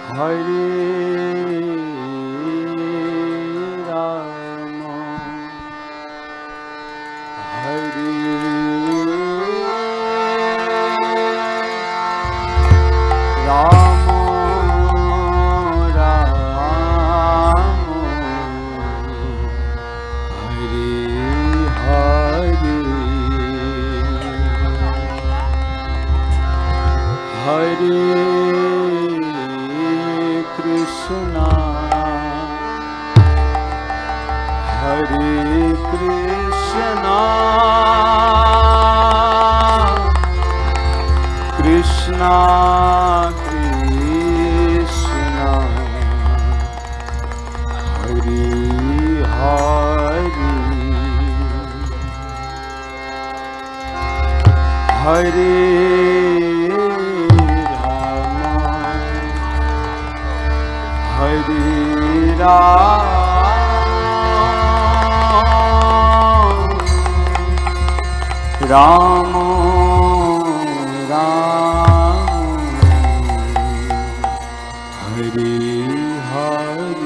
Hare Rama, Hare Rama, Hare Krishna, Hare Krishna, Krishna Krishna, Hare Hare, Hare Hare Ram, Ram Ram, Hare Hare,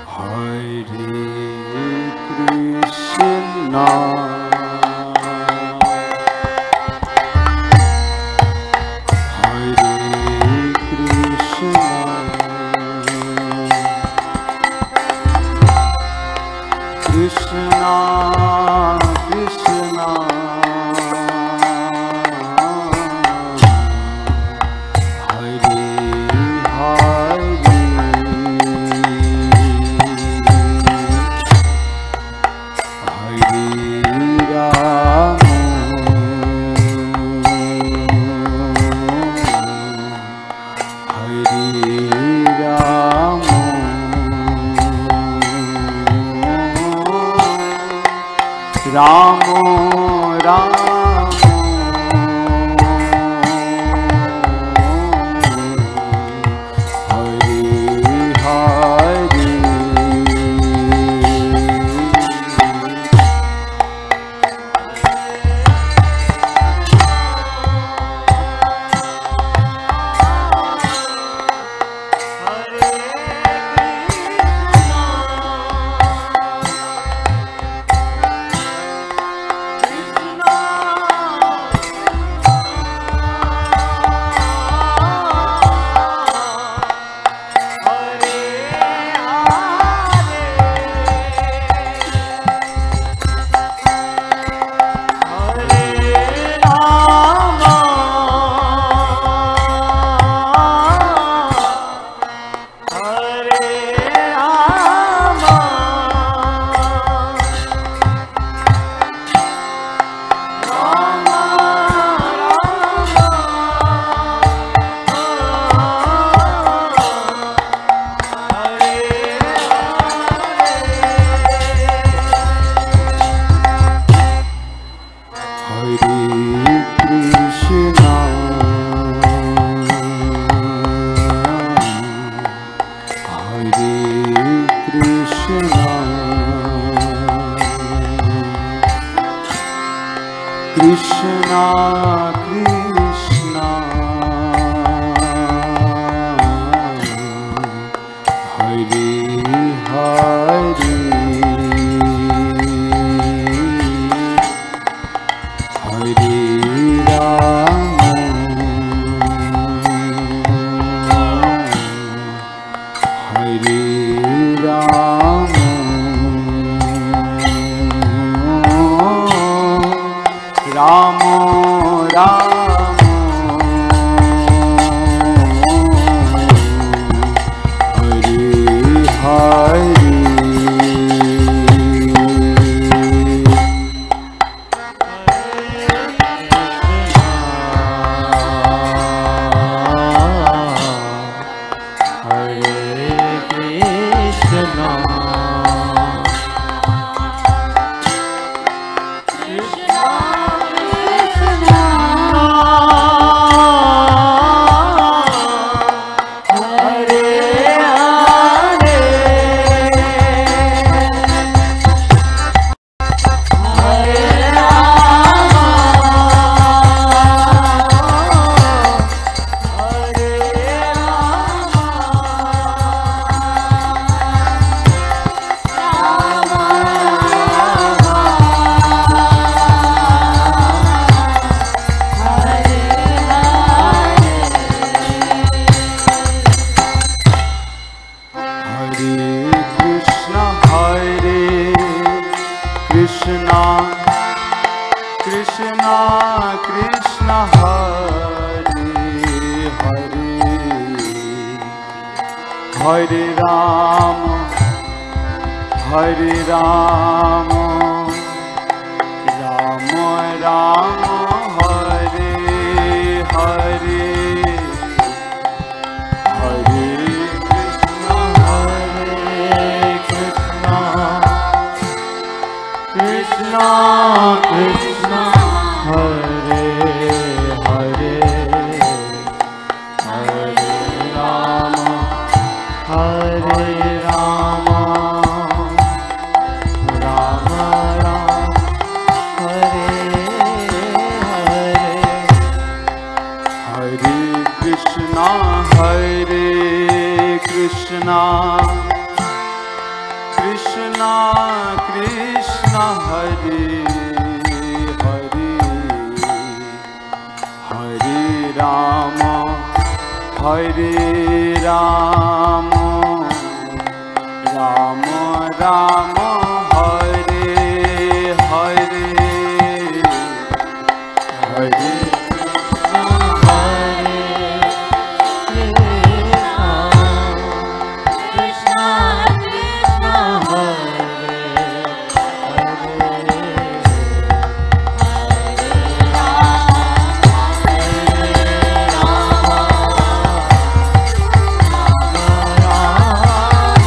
Hare Krishna, Krishna Krishna, Hare Hare, Hare Rama, Hare Rama, Ramo Ramo, Hare Hare, Krishna Krishna, Hare Hare, Hare Rama, Hare Rama, Ramo Ramo, Hare Hare, Krishna, Hare Rama, Hare Rama, Rama Rama, Hare Hare, Hare Krishna, Krishna Krishna, Hare Hare, Hare Rama, Hare Rama, Rama Rama, Hare Hare, Hare Krishna, Krishna Krishna, Hare Hare, Hare Rama, Hare Rama, Rama Rama, Hare Hare, Hare Krishna Krishna, Hare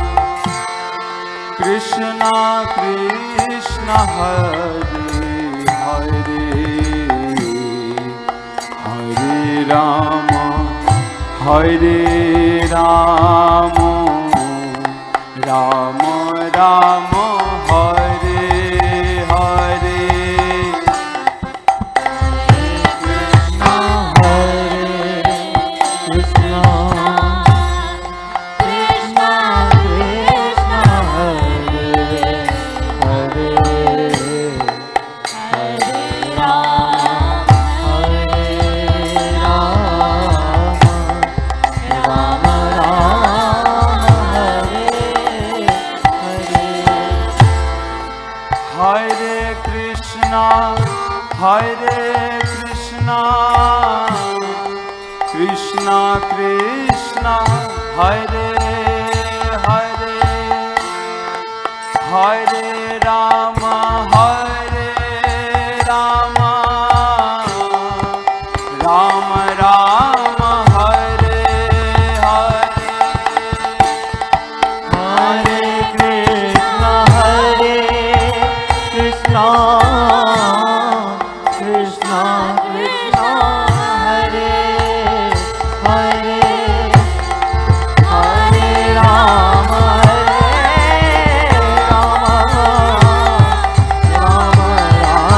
Hare, Hare Rama, Hare Rama, Rama Rama, Hare Hare, Hare Krishna, Krishna Krishna, Hare Hare, Hare Rama, Hare Rama, Rama Rama, Hare Hare, Hare Krishna, Krishna Krishna Krishna, Hare Hare, Hare Rama, Rama Rama,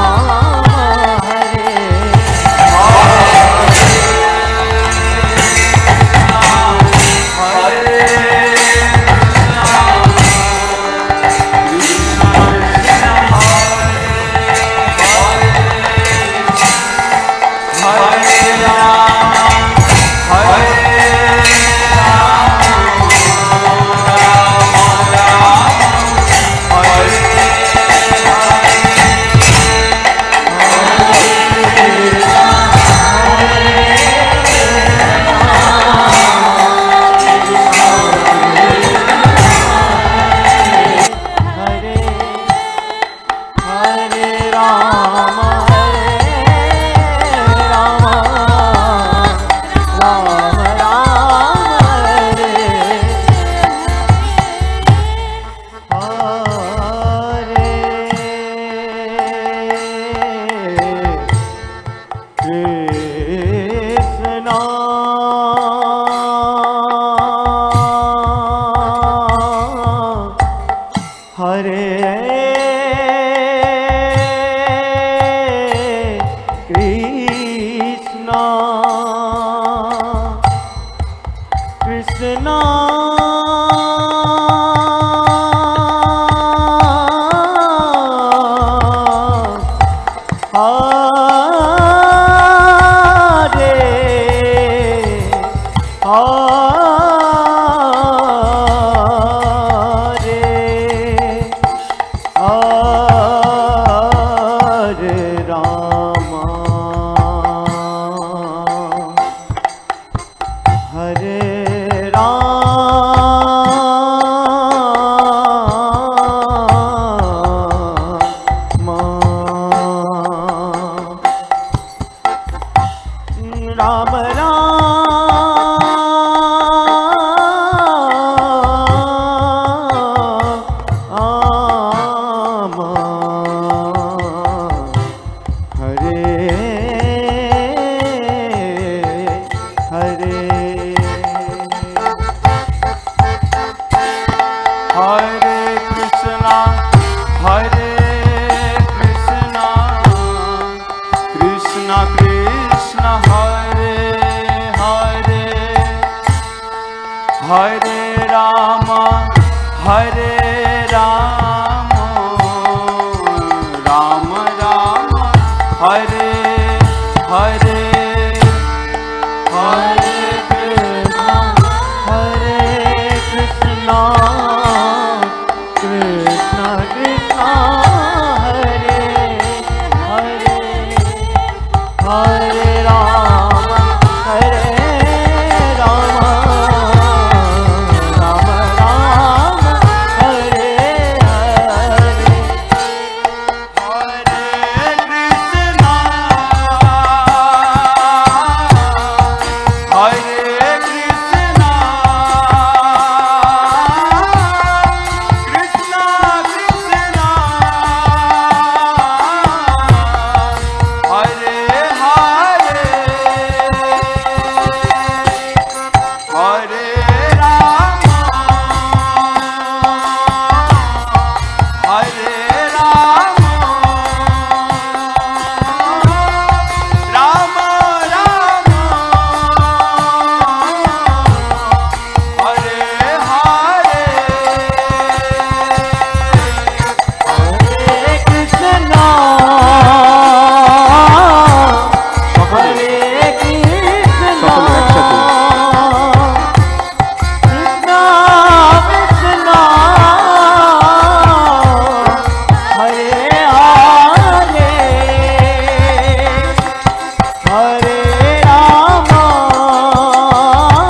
Hare Ram हरे राम राम राम हरे हरे हरे कृष्णा कृष्णा कृष्णा हरे हरे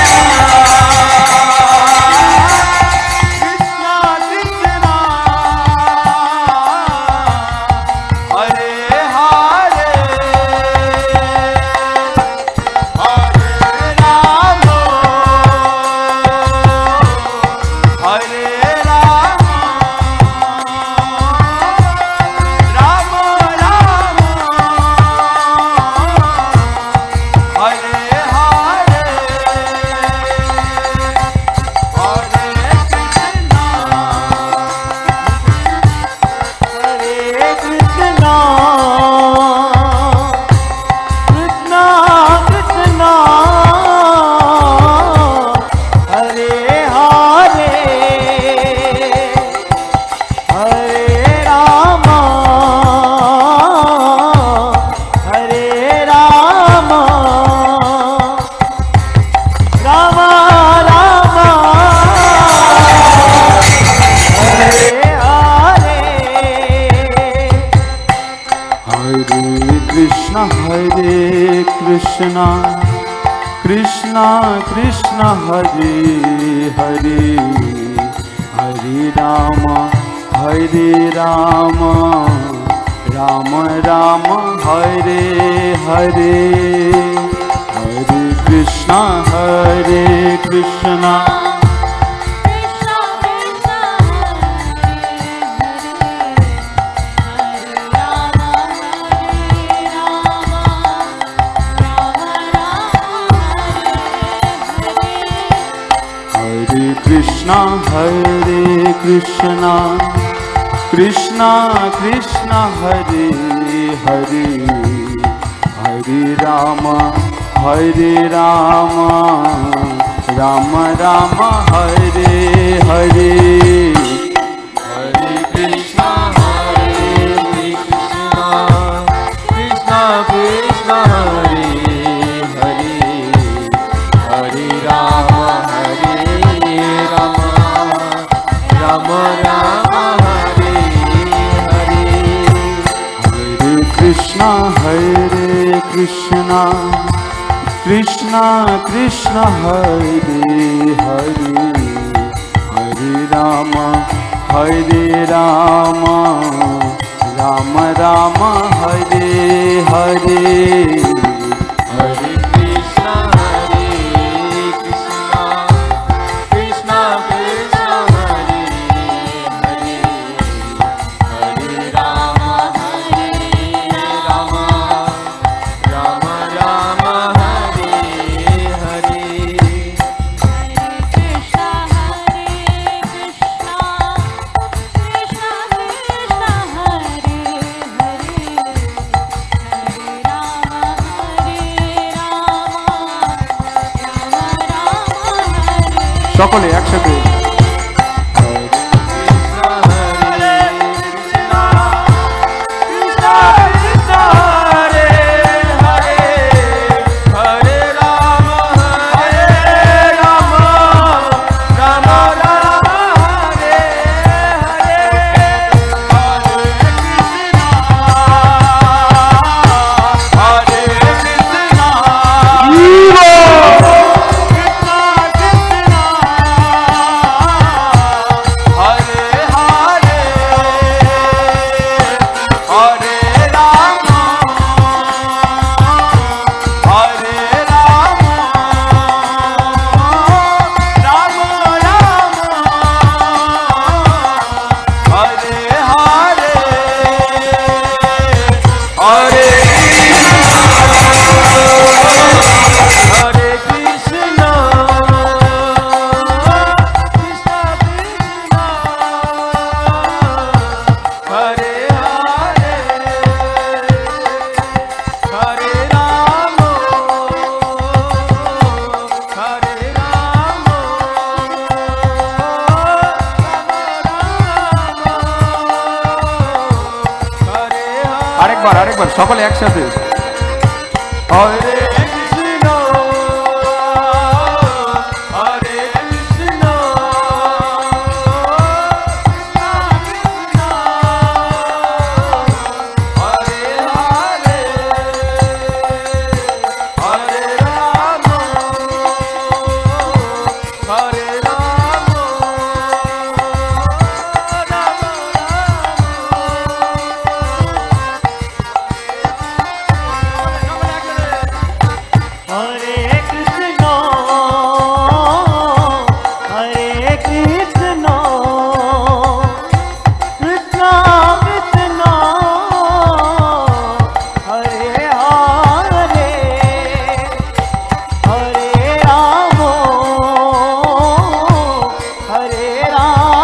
हरे राम राम राम हरे हरे कृष्णा कृष्णा कृष्णा हरे हरे हरे राम राम राम हरे हरे हरे कृष्णा कृष्णा हरे कृष्णा कृष्णा कृष्णा हरे हरे हरे राम राम राम हरे हरे हरे कृष्णा कृष्णा कृष्णा कृष्णा हरे हरे हरे राम राम राम हरे हरे हरे कृष्णा कृष्णा कृष्णा हरे हरे हरे राम राम राम हरे हरे हरे कृष्णा कृष्णा कृष्णा हरे हरे हरे राम সকলে একসাথে আরেকবার সকলে একসাথে হরে কৃষ্ণ হরে কৃষ্ণ হরে হরে হরে রাম হরে রাম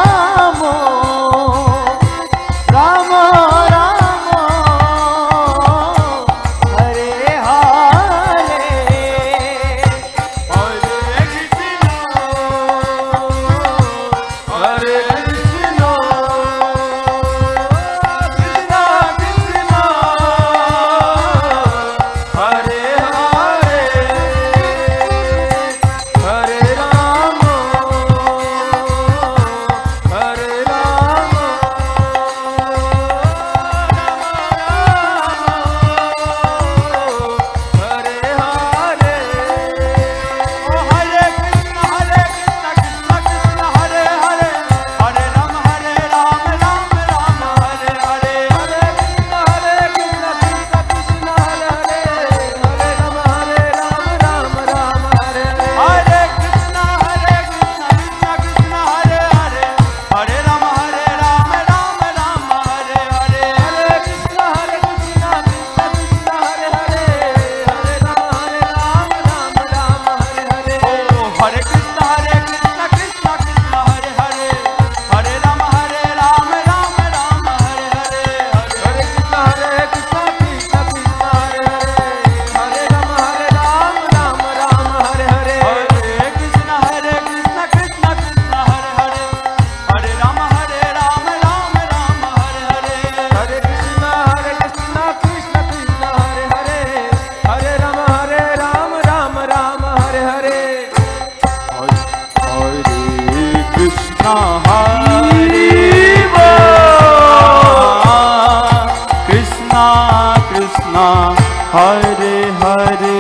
हरे हरे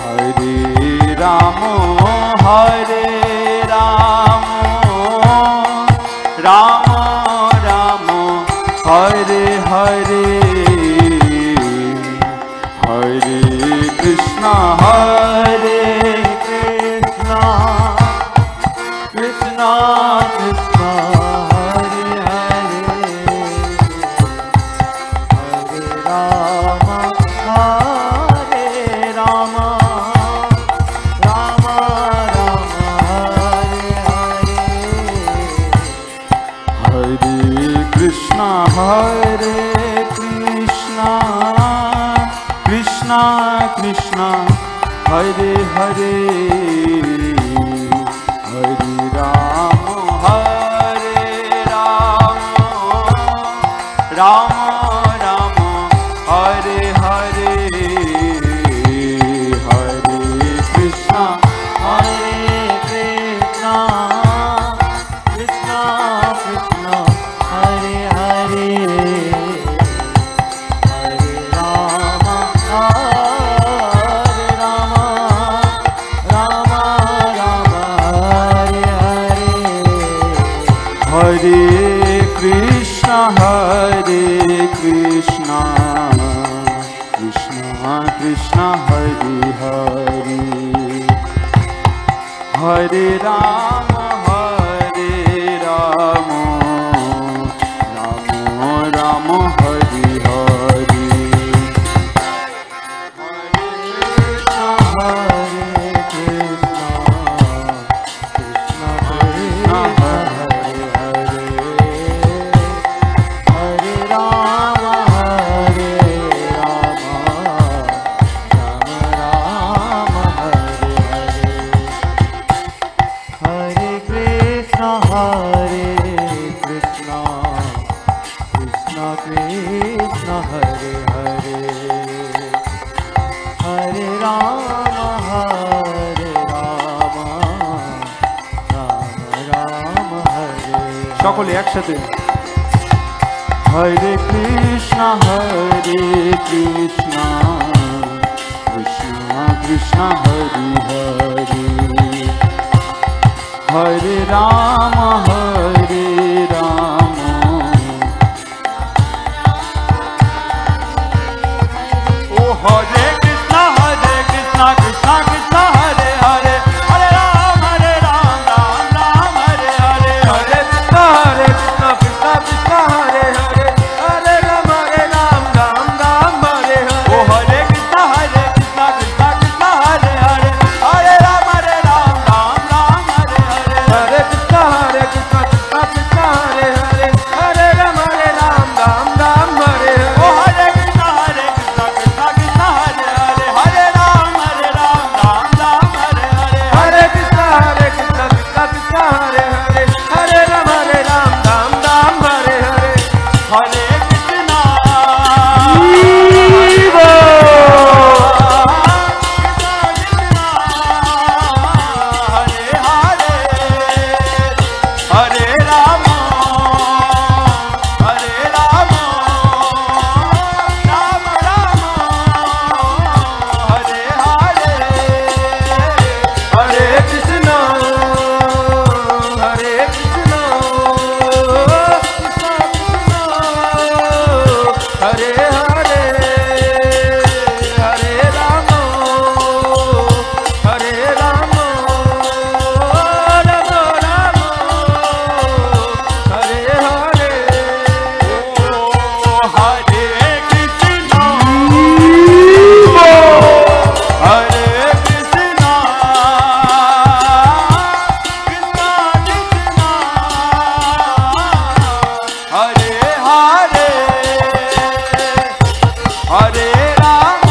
हरे राम हरे राम राम राम हरे हरे हरे कृष्णा कृष्णा कृष्णा हरे Krishna Krishna Krishna Hare Hare Krishna, Krishna Krishna Hare Hare, Hare Rama Hare Rama, Rama Rama Hare Hare, Hare Krishna, Krishna Krishna Hare Hare, Hare Rama Hare Rama, Rama Rama Hare Hare, Hare Krishna, Hare Krishna, Krishna Krishna Hare Hare, Hare Rama Hare Rama, Rama Rama Hare সকলে একসাথে হরে কৃষ্ণ কৃষ্ণ কৃষ্ণ হরে হরে হরে রাম ও হরে কৃষ্ণ কৃষ্ণ কৃষ্ণ হরে হরে হরে রাম রাম রাম হরে হরে হরে কৃষ্ণ কৃষ্ণ কৃষ্ণ হরে হরে হরে রাম রাম রাম হরে হরে ও হরে কৃষ্ণ কৃষ্ণ কৃষ্ণ হরে হরে হরে রাম রাম রাম হরে হরে হরে কৃষ্ণ কৃষ্ণ কৃষ্ণ হরে হরে হরে রাম রাম রাম হরে হরে ও হরে কৃষ্ণ কৃষ্ণ কৃষ্ণ হরে হরে হরে রাম রাম রাম হরে হরে হরে কৃষ্ণ কৃষ্ণ কৃষ্ণ হরে হরে হরে রাম রাম রাম হরে হরে হরে কৃষ্ণ হরে রাম রাম রাম হরে হরে হরে কৃষ্ণ কৃষ্ণ হরে হরে হরে রাম রাম রাম হরে হরে ও হরে কৃষ্ণ হরে কৃষ্ণ কৃষ্ণ কৃষ্ণ হরে হরে হরে রাম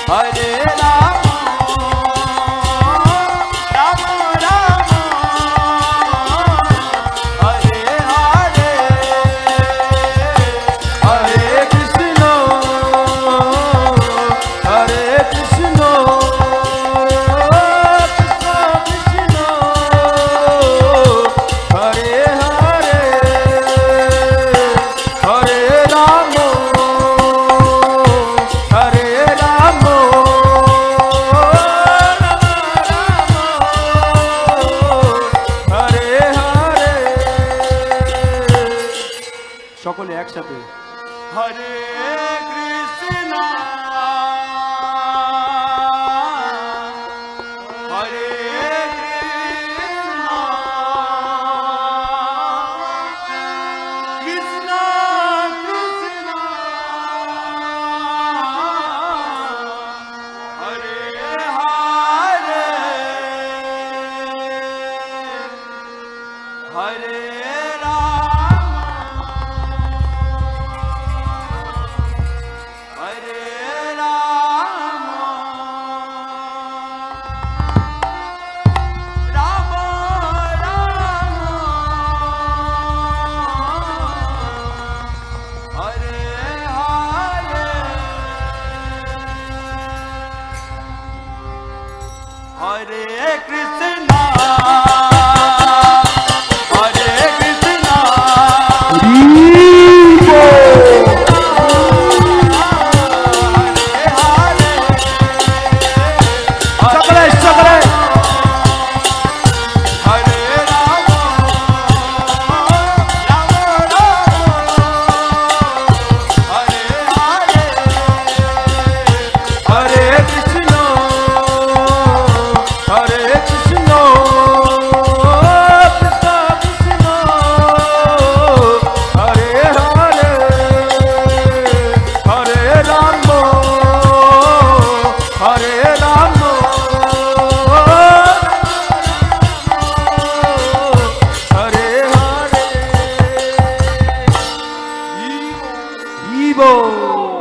হরে রাম রাম রাম হরে হরে হরে কৃষ্ণ কৃষ্ণ কৃষ্ণ হরে হরে হরে রাম হরে রাম হরে হরে সকলে একসাথে হরে কৃষ্ণ হরে কৃষ্ণ কৃষ্ণ হরে হরে হরে রাম হরে রাম बोल।